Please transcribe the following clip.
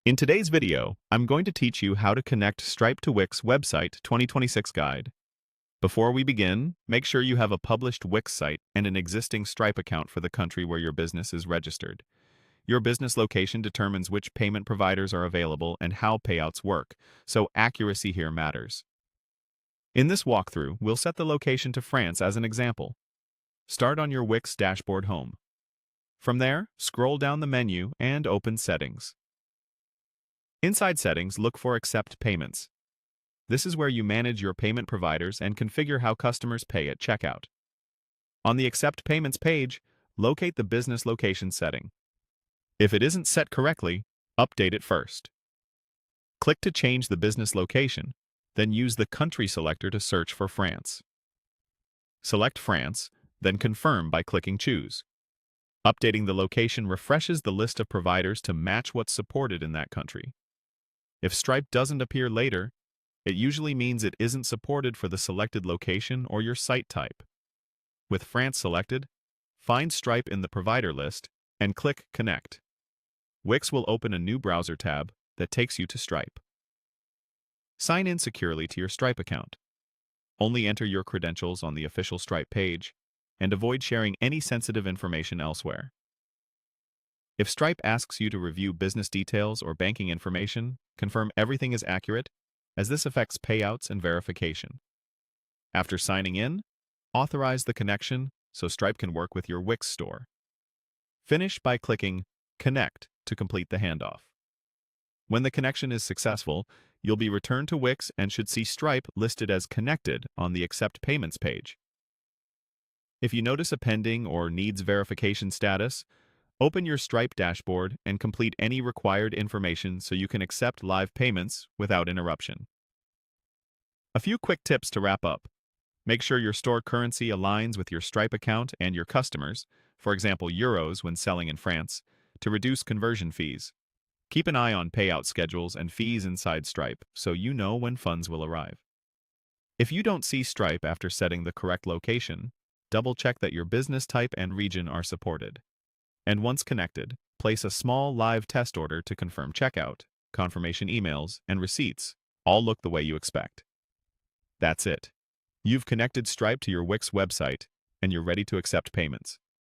In today's video, I'm going to teach you how to connect Stripe to Wix website 2026 guide. Before we begin, make sure you have a published Wix site and an existing Stripe account for the country where your business is registered. Your business location determines which payment providers are available and how payouts work, so accuracy here matters. In this walkthrough, we'll set the location to France as an example. Start on your Wix dashboard home. From there, scroll down the menu and open Settings. Inside Settings, look for Accept Payments. This is where you manage your payment providers and configure how customers pay at checkout. On the Accept Payments page, locate the business location setting. If it isn't set correctly, update it first. Click to change the business location, then use the country selector to search for France. Select France, then confirm by clicking Choose. Updating the location refreshes the list of providers to match what's supported in that country. If Stripe doesn't appear later, it usually means it isn't supported for the selected location or your site type. With France selected, find Stripe in the provider list and click Connect. Wix will open a new browser tab that takes you to Stripe. Sign in securely to your Stripe account. Only enter your credentials on the official Stripe page and avoid sharing any sensitive information elsewhere. If Stripe asks you to review business details or banking information, confirm everything is accurate, as this affects payouts and verification. After signing in, authorize the connection so Stripe can work with your Wix store. Finish by clicking Connect to complete the handoff. When the connection is successful, you'll be returned to Wix and should see Stripe listed as connected on the Accept Payments page. If you notice a pending or needs verification status, open your Stripe dashboard and complete any required information so you can accept live payments without interruption. A few quick tips to wrap up. Make sure your stored currency aligns with your Stripe account and your customers, for example euros when selling in France, to reduce conversion fees. Keep an eye on payout schedules and fees inside Stripe so you know when funds will arrive. If you don't see Stripe after setting the correct location, double-check that your business type and region are supported. And once connected, place a small live test order to confirm checkout. Confirmation emails and receipts all look the way you expect. That's it. You've connected Stripe to your Wix website, and you're ready to accept payments.